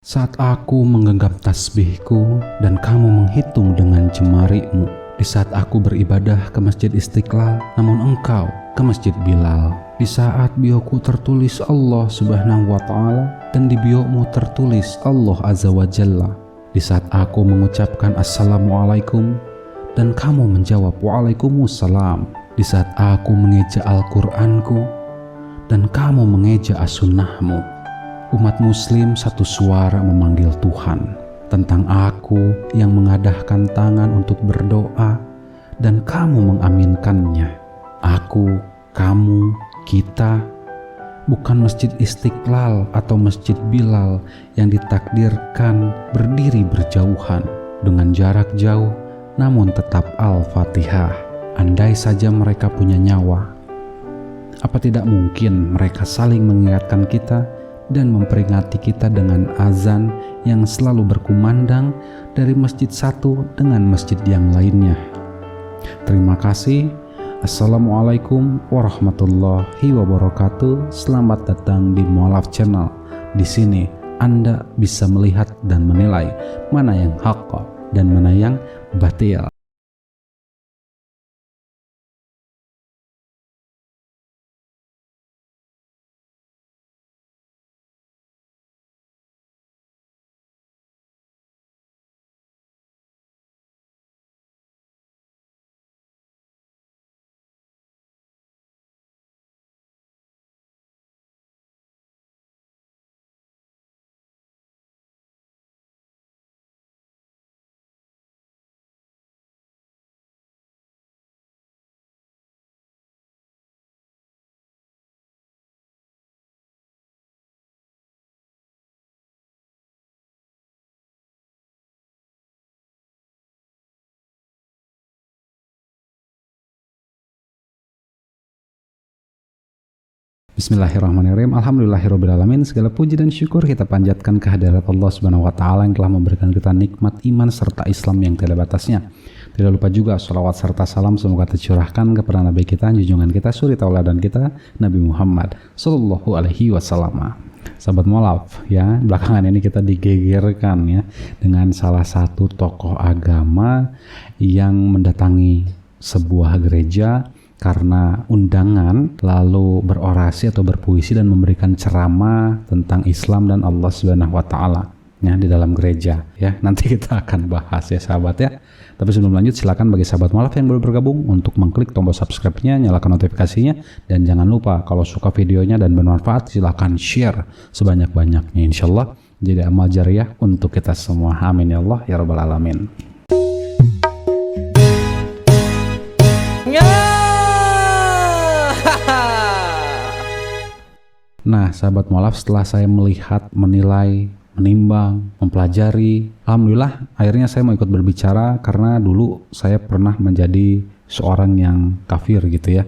Saat aku menggenggam tasbihku dan kamu menghitung dengan jemarimu, di saat aku beribadah ke Masjid Istiqlal, namun engkau ke Masjid Bilal, di saat bioku tertulis Allah Subhanahu wa Ta'ala dan di biomu tertulis Allah Azza wa Jalla, di saat aku mengucapkan Assalamualaikum dan kamu menjawab Waalaikumsalam, di saat aku mengeja Al-Qur'anku dan kamu mengeja as-sunnahmu. Umat muslim satu suara memanggil Tuhan tentang aku yang mengadahkan tangan untuk berdoa dan kamu mengaminkannya. Aku, kamu, kita, bukan Masjid Istiqlal atau Masjid Bilal yang ditakdirkan berdiri berjauhan dengan jarak jauh namun tetap Al-Fatihah. Andai saja mereka punya nyawa, apa tidak mungkin mereka saling mengingatkan kita dan memperingati kita dengan azan yang selalu berkumandang dari masjid satu dengan masjid yang lainnya. Terima kasih. Assalamualaikum warahmatullahi wabarakatuh. Selamat datang di Mu'alaf Channel. Di sini Anda bisa melihat dan menilai mana yang hak dan mana yang batil. Bismillahirrahmanirrahim. Alhamdulillahirrabbilalamin. Segala puji dan syukur kita panjatkan kehadirat Allah Subhanahu wa Ta'ala yang telah memberikan kita nikmat iman serta Islam yang tiada batasnya. Tidak lupa juga salawat serta salam semoga tercurahkan kepada Nabi kita, junjungan kita, suri tauladan kita, Nabi Muhammad Sallallahu Alaihi Wasallam. Sahabat Mu'alaf, ya, belakangan ini kita digegerkan ya dengan salah satu tokoh agama yang mendatangi sebuah gereja karena undangan, lalu berorasi atau berpuisi dan memberikan ceramah tentang Islam dan Allah Subhanahu wa Ta'ala ya di dalam gereja ya. Nanti kita akan bahas ya sahabat ya. Tapi sebelum lanjut, silakan bagi sahabat Mu'alaf yang baru bergabung untuk mengklik tombol subscribe-nya, nyalakan notifikasinya, dan jangan lupa kalau suka videonya dan bermanfaat silakan share sebanyak-banyaknya, insyaallah jadi amal jariah untuk kita semua. Amin ya Allah ya rabbal alamin. Nah, sahabat Mu'alaf, setelah saya melihat, menilai, menimbang, mempelajari, alhamdulillah akhirnya saya mau ikut berbicara karena dulu saya pernah menjadi seorang yang kafir gitu ya.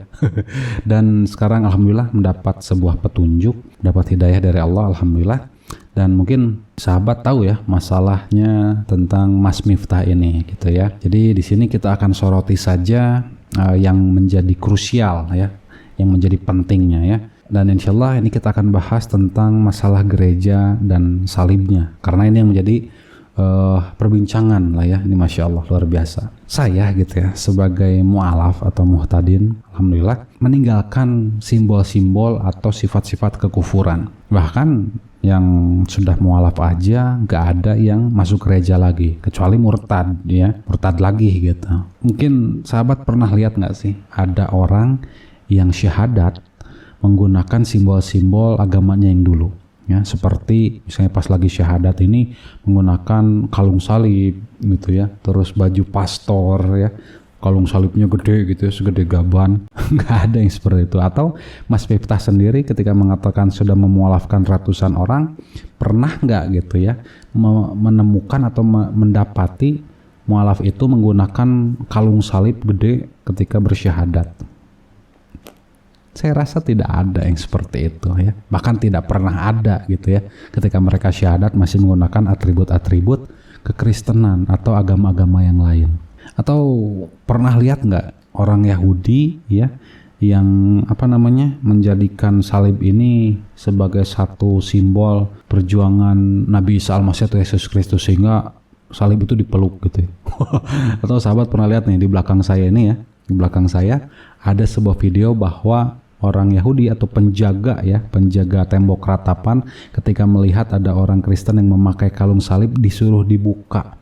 Dan sekarang alhamdulillah mendapat sebuah petunjuk, dapat hidayah dari Allah, alhamdulillah. Dan mungkin sahabat tahu ya masalahnya tentang Mas Miftah ini gitu ya. Jadi di sini kita akan soroti saja yang menjadi krusial ya, yang menjadi pentingnya ya. Dan insya Allah ini kita akan bahas tentang masalah gereja dan salibnya, karena ini yang menjadi perbincangan lah ya. Ini Masya Allah luar biasa. Saya gitu ya sebagai mu'alaf atau muhtadin, alhamdulillah meninggalkan simbol-simbol atau sifat-sifat kekufuran. Bahkan yang sudah mu'alaf aja gak ada yang masuk gereja lagi kecuali murtad ya, murtad lagi gitu. Mungkin sahabat pernah lihat gak sih ada orang yang syahadat menggunakan simbol-simbol agamanya yang dulu ya, seperti misalnya pas lagi syahadat ini menggunakan kalung salib gitu ya, terus baju pastor ya, kalung salibnya gede gitu ya, segede gaban. Nggak ada yang seperti itu. Atau Mas Miftah sendiri ketika mengatakan sudah memualafkan ratusan orang, pernah nggak gitu ya menemukan atau mendapati mualaf itu menggunakan kalung salib gede ketika bersyahadat? Saya rasa tidak ada yang seperti itu ya. Bahkan tidak pernah ada gitu ya ketika mereka syahadat masih menggunakan atribut-atribut kekristenan atau agama-agama yang lain. Atau pernah lihat nggak orang Yahudi ya yang menjadikan salib ini sebagai satu simbol perjuangan Nabi Isa Al-Masih atau Yesus Kristus, sehingga salib itu dipeluk gitu ya. Atau sahabat pernah lihat nih di belakang saya ini ya, di belakang saya ada sebuah video bahwa orang Yahudi atau penjaga tembok ratapan ketika melihat ada orang Kristen yang memakai kalung salib disuruh dibuka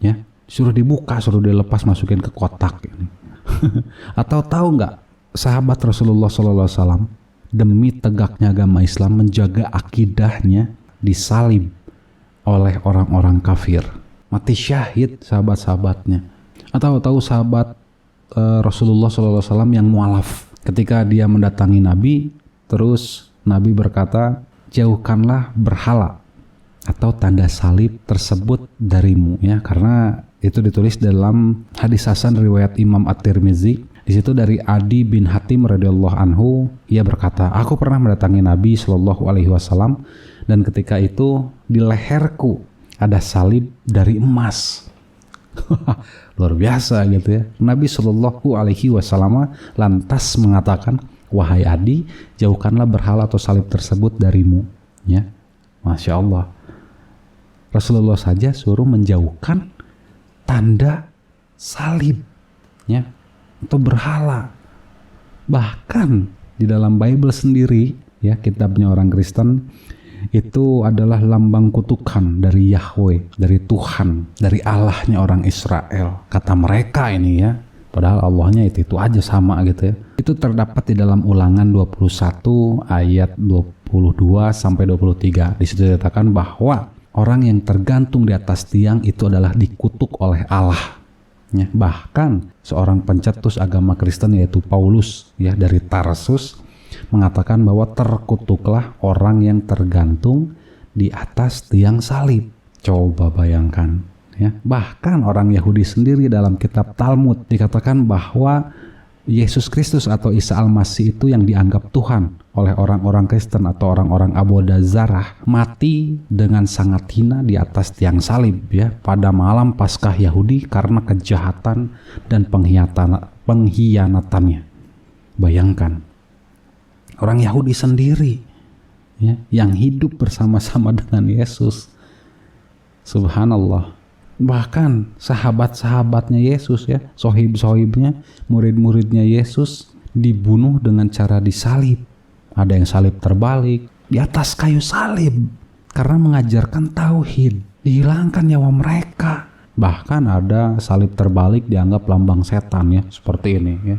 ya, suruh dilepas, masukin ke kotak ini. Atau tahu nggak, sahabat Rasulullah SAW demi tegaknya agama Islam, menjaga akidahnya, disalib oleh orang-orang kafir, mati syahid sahabat-sahabatnya. Atau tahu sahabat Rasulullah SAW yang mualaf, ketika dia mendatangi Nabi, terus Nabi berkata, jauhkanlah berhala atau tanda salib tersebut darimu ya, karena itu ditulis dalam hadis hasan riwayat Imam At-Tirmizi. Di situ dari Adi bin Hatim radhiyallahu anhu, ia berkata, aku pernah mendatangi Nabi Shallallahu alaihi wasallam dan ketika itu di leherku ada salib dari emas. Luar biasa gitu ya. Nabi Shallallahu alaihi wasallam lantas mengatakan, wahai Adi, jauhkanlah berhala atau salib tersebut darimu ya. Masya Allah, Rasulullah saja suruh menjauhkan tanda salib ya, atau berhala. Bahkan di dalam Bible sendiri ya, kitabnya orang Kristen, itu adalah lambang kutukan dari Yahweh, dari Tuhan, dari Allahnya orang Israel, kata mereka ini ya. Padahal Allahnya itu aja sama gitu ya. Itu terdapat di dalam Ulangan 21 ayat 22 sampai 23. Di situ dikatakan bahwa orang yang tergantung di atas tiang itu adalah dikutuk oleh Allah. Ya, bahkan seorang pencetus agama Kristen yaitu Paulus ya dari Tarsus mengatakan bahwa terkutuklah orang yang tergantung di atas tiang salib. Coba bayangkan ya. Bahkan orang Yahudi sendiri dalam kitab Talmud dikatakan bahwa Yesus Kristus atau Isa Al-Masih itu yang dianggap Tuhan oleh orang-orang Kristen atau orang-orang Abodah Zarah mati dengan sangat hina di atas tiang salib ya pada malam Paskah Yahudi karena kejahatan dan pengkhianatannya. Bayangkan, orang Yahudi sendiri ya, yang hidup bersama-sama dengan Yesus. Subhanallah. Bahkan sahabat-sahabatnya Yesus ya, sohib-sohibnya, murid-muridnya Yesus dibunuh dengan cara disalib. Ada yang salib terbalik di atas kayu salib karena mengajarkan tauhid, dihilangkan nyawa mereka. Bahkan ada salib terbalik dianggap lambang setan ya, seperti ini ya.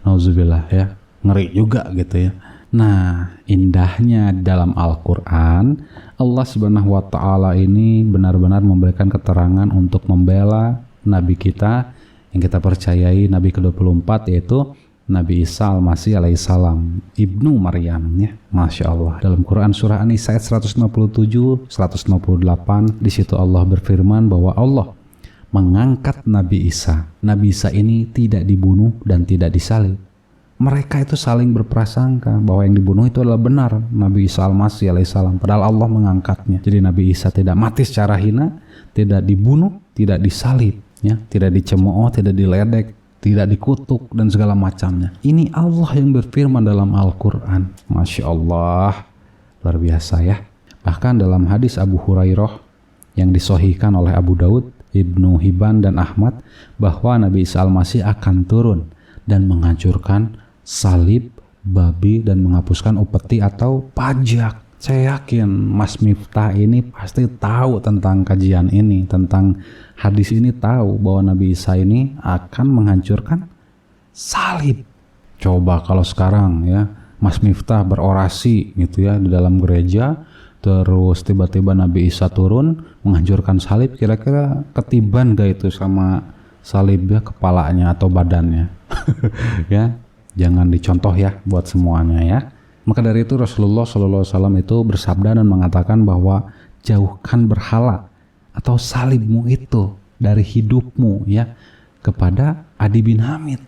Nauzubillah ya, ngeri juga gitu ya. Nah, indahnya dalam Al-Quran, Allah Subhanahu wa Ta'ala ini benar-benar memberikan keterangan untuk membela Nabi kita yang kita percayai, Nabi ke-24, yaitu Nabi Isa Al-Masih alaihissalam, Ibnu Maryam ya. Masya Allah. Dalam Quran surah An-Nisa ayat 157, 158, di situ Allah berfirman bahwa Allah mengangkat Nabi Isa. Nabi Isa ini tidak dibunuh dan tidak disalib. Mereka itu saling berprasangka bahwa yang dibunuh itu adalah benar Nabi Isa Al-Masih alaihissalam, padahal Allah mengangkatnya. Jadi Nabi Isa tidak mati secara hina, tidak dibunuh, tidak disalib ya, tidak dicemooh, tidak diledek, tidak dikutuk dan segala macamnya. Ini Allah yang berfirman dalam Al-Quran. Masya Allah, luar biasa ya. Bahkan dalam hadis Abu Hurairah yang disahihkan oleh Abu Daud, Ibnu Hibban dan Ahmad, bahwa Nabi Isa Al-Masih akan turun dan menghancurkan salib, babi, dan menghapuskan upeti atau pajak. Saya yakin Mas Miftah ini pasti tahu tentang kajian ini, tentang hadis ini, tahu bahwa Nabi Isa ini akan menghancurkan salib. Coba kalau sekarang ya Mas Miftah berorasi gitu ya di dalam gereja, terus tiba-tiba Nabi Isa turun menghancurkan salib, kira-kira ketiban gak itu sama salib ya, kepalanya atau badannya? Ya, jangan dicontoh ya buat semuanya ya. Maka dari itu Rasulullah SAW itu bersabda dan mengatakan bahwa jauhkan berhala atau salibmu itu dari hidupmu ya, kepada Adi bin Hamid.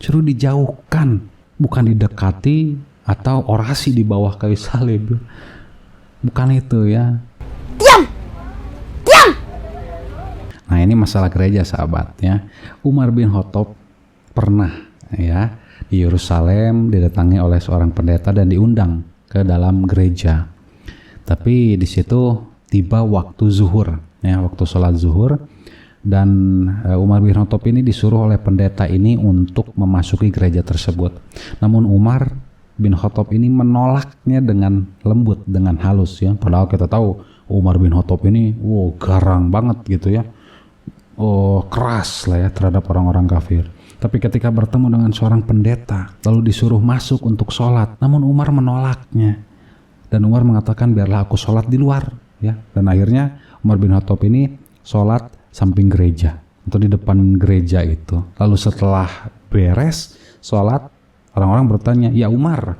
Suruh dijauhkan, bukan didekati atau orasi di bawah kayu salib. Bukan itu ya. Diam! Diam! Nah, ini masalah gereja sahabat ya. Umar bin Khattab pernah ya di Yerusalem didatangi oleh seorang pendeta dan diundang ke dalam gereja. Tapi di situ tiba waktu zuhur, ya, waktu sholat zuhur, dan Umar bin Khattab ini disuruh oleh pendeta ini untuk memasuki gereja tersebut. Namun Umar bin Khattab ini menolaknya dengan lembut, dengan halus, ya. Padahal kita tahu Umar bin Khattab ini, garang banget gitu ya, keras lah ya terhadap orang-orang kafir. Tapi ketika bertemu dengan seorang pendeta, lalu disuruh masuk untuk sholat, namun Umar menolaknya. Dan Umar mengatakan, biarlah aku sholat di luar, ya. Dan akhirnya Umar bin Khattab ini sholat samping gereja atau di depan gereja itu. Lalu setelah beres sholat, orang-orang bertanya, ya Umar,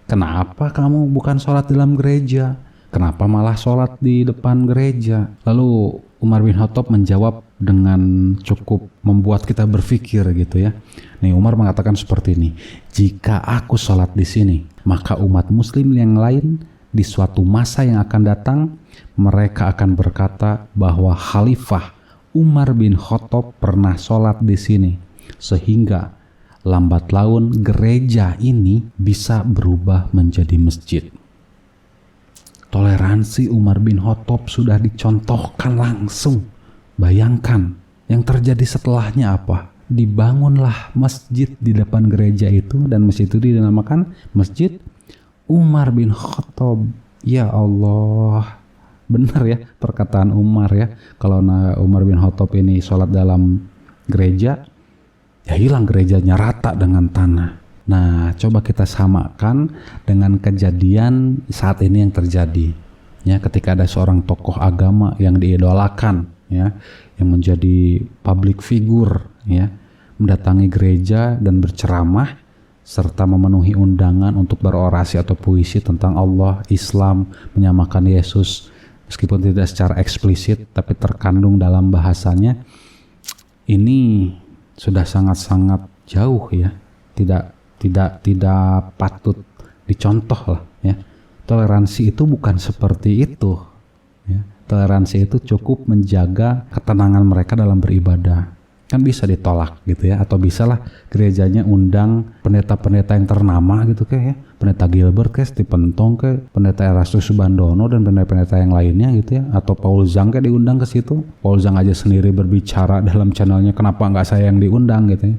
kenapa kamu bukan sholat dalam gereja? Kenapa malah sholat di depan gereja? Lalu Umar bin Khattab menjawab dengan cukup membuat kita berpikir gitu ya. Nih, Umar mengatakan seperti ini, jika aku sholat di sini, maka umat muslim yang lain di suatu masa yang akan datang, mereka akan berkata bahwa Khalifah Umar bin Khattab pernah sholat di sini, sehingga lambat laun gereja ini bisa berubah menjadi masjid. Toleransi Umar bin Khattab sudah dicontohkan langsung. Bayangkan yang terjadi setelahnya apa? Dibangunlah masjid di depan gereja itu, dan masjid itu dinamakan Masjid Umar bin Khattab. Ya Allah, benar ya perkataan Umar ya. Kalau Umar bin Khattab ini sholat dalam gereja, ya hilang gerejanya, rata dengan tanah. Nah, coba kita samakan dengan kejadian saat ini yang terjadi. Ya, ketika ada seorang tokoh agama yang diidolakan, ya, yang menjadi public figure, ya, mendatangi gereja dan berceramah serta memenuhi undangan untuk berorasi atau puisi tentang Allah, Islam, menyamakan Yesus, meskipun tidak secara eksplisit tapi terkandung dalam bahasanya. Ini sudah sangat-sangat jauh ya, tidak patut dicontoh lah ya. Toleransi itu bukan seperti itu ya. Toleransi itu cukup menjaga ketenangan mereka dalam beribadah. Kan bisa ditolak gitu ya, atau bisalah gerejanya undang pendeta-pendeta yang ternama gitu kayak ya, pendeta Gilbert kayak Stephen Tong kayak pendeta Erastus Subandono dan pendeta-pendeta yang lainnya gitu ya, atau Paul Zhang kayak diundang ke situ. Paul Zhang aja sendiri berbicara dalam channelnya, kenapa nggak saya yang diundang gitu ya.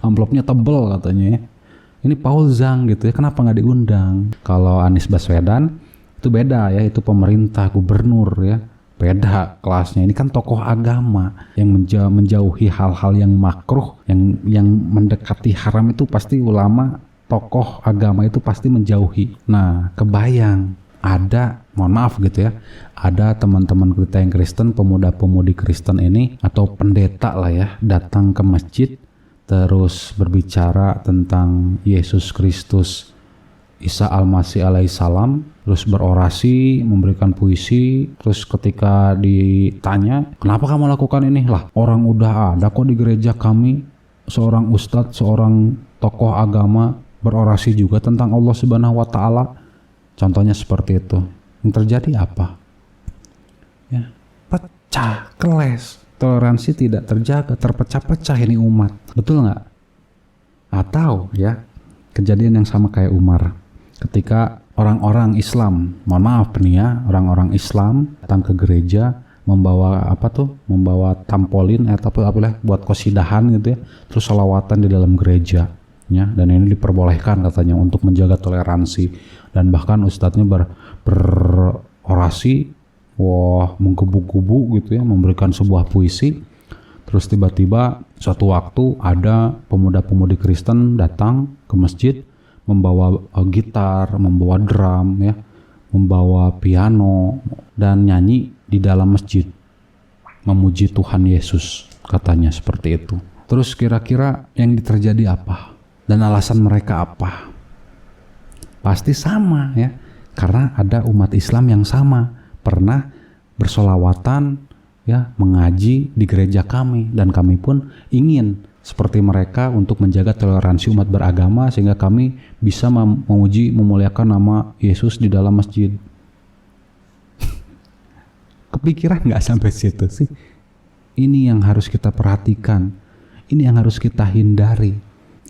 Amplopnya tebel katanya ya. Ini Paul Zhang gitu ya, kenapa nggak diundang? Kalau Anies Baswedan itu beda ya, itu pemerintah, gubernur ya. Beda kelasnya. Ini kan tokoh agama yang menjauhi hal-hal yang makruh, yang mendekati haram itu pasti ulama, tokoh agama itu pasti menjauhi. Nah, kebayang ada, mohon maaf gitu ya, ada teman-teman kita yang Kristen, pemuda-pemudi Kristen ini atau pendeta lah ya, datang ke masjid terus berbicara tentang Yesus Kristus, Isa Al-Masih alaihissalam, terus berorasi, memberikan puisi. Terus ketika ditanya, kenapa kamu lakukan ini? Lah, orang udah ada kok di gereja kami, seorang ustadz, seorang tokoh agama berorasi juga tentang Allah Subhanahu wa Ta'ala. Contohnya seperti itu. Yang terjadi apa? Ya, pecah, keles. Toleransi tidak terjaga, terpecah-pecah ini umat. Betul nggak? Atau ya, kejadian yang sama kayak Umar. Ketika orang-orang Islam, mohon maaf nih ya, orang-orang Islam datang ke gereja membawa membawa tampolin atau apa buat qasidahan gitu ya, terus sholawatan di dalam gereja ya, dan ini diperbolehkan katanya untuk menjaga toleransi, dan bahkan ustadznya berorasi, menggebu-gebu gitu ya, memberikan sebuah puisi. Terus tiba-tiba suatu waktu ada pemuda-pemudi Kristen datang ke masjid, membawa gitar, membawa drum ya, membawa piano, dan nyanyi di dalam masjid memuji Tuhan Yesus, katanya seperti itu. Terus kira-kira yang terjadi apa? Dan alasan mereka apa? Pasti sama ya, karena ada umat Islam yang sama pernah bersolawatan ya, mengaji di gereja kami, dan kami pun ingin seperti mereka untuk menjaga toleransi umat beragama sehingga kami bisa memuji, memuliakan nama Yesus di dalam masjid. Kepikiran nggak sampai situ sih? Ini yang harus kita perhatikan, ini yang harus kita hindari,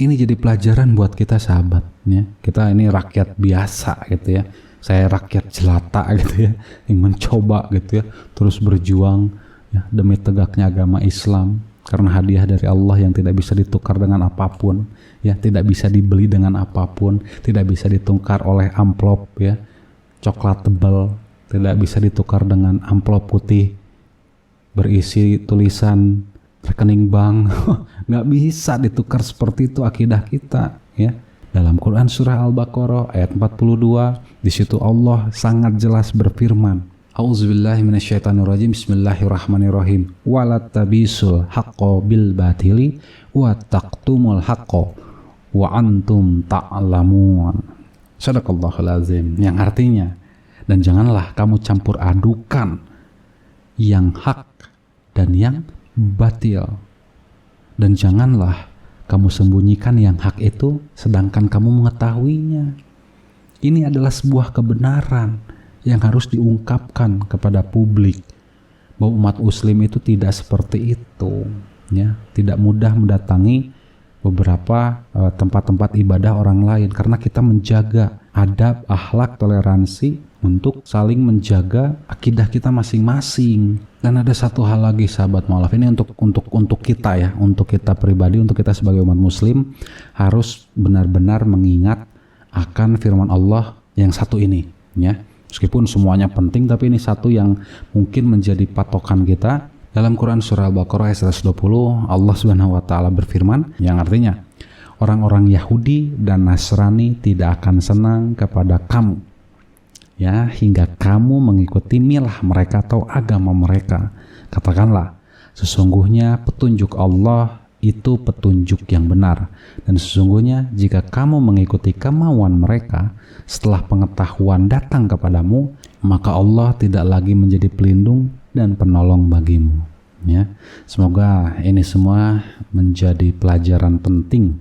Ini jadi pelajaran buat kita sahabat ya. Kita ini rakyat biasa gitu ya. Saya rakyat jelata gitu ya, yang mencoba gitu ya, terus berjuang ya demi tegaknya agama Islam. Karena hadiah dari Allah yang tidak bisa ditukar dengan apapun ya, tidak bisa dibeli dengan apapun, tidak bisa ditukar oleh amplop ya, coklat tebal, tidak bisa ditukar dengan amplop putih berisi tulisan rekening bank. Nggak bisa ditukar seperti itu akidah kita ya. Dalam Quran surah Al-Baqarah ayat 42, di situ Allah sangat jelas berfirman, A'udzubillahi minasyaitonirrajim, bismillahirrahmanirrahim, walattabisul haqqo bil batili wa taqtumul haqqo wa antum ta'lamun. Shadaqallahul azim. Yang artinya, dan janganlah kamu campur adukan yang hak dan yang batil, dan janganlah kamu sembunyikan yang hak itu sedangkan kamu mengetahuinya. Ini adalah sebuah kebenaran yang harus diungkapkan kepada publik, bahwa umat muslim itu tidak seperti itu ya, tidak mudah mendatangi beberapa tempat-tempat ibadah orang lain, karena kita menjaga adab, akhlak, toleransi untuk saling menjaga akidah kita masing-masing. Dan ada satu hal lagi sahabat mu'alaf, ini untuk kita ya, untuk kita pribadi, untuk kita sebagai umat muslim harus benar-benar mengingat akan firman Allah yang satu ini ya. Meskipun semuanya penting, tapi ini satu yang mungkin menjadi patokan kita. Dalam Quran surah Al-Baqarah ayat 120, Allah Subhanahu wa taala berfirman yang artinya, orang-orang Yahudi dan Nasrani tidak akan senang kepada kamu ya, hingga kamu mengikuti milah mereka atau agama mereka. Katakanlah, sesungguhnya petunjuk Allah itu petunjuk yang benar, dan sesungguhnya jika kamu mengikuti kemauan mereka setelah pengetahuan datang kepadamu, maka Allah tidak lagi menjadi pelindung dan penolong bagimu ya. Semoga ini semua menjadi pelajaran penting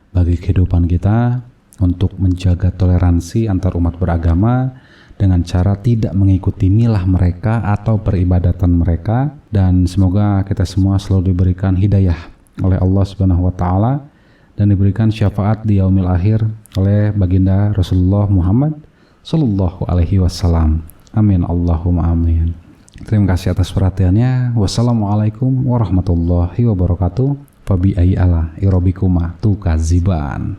bagi kehidupan kita untuk menjaga toleransi antar umat beragama dengan cara tidak mengikuti milah mereka atau peribadatan mereka, dan semoga kita semua selalu diberikan hidayah oleh Allah Subhanahu wa taala dan diberikan syafaat di yaumil akhir oleh baginda Rasulullah Muhammad sallallahu alaihi wasallam. Amin Allahumma amin. Terima kasih atas perhatiannya. Wassalamualaikum warahmatullahi wabarakatuh. Fabi ayyi ala irobikuma tukaziban.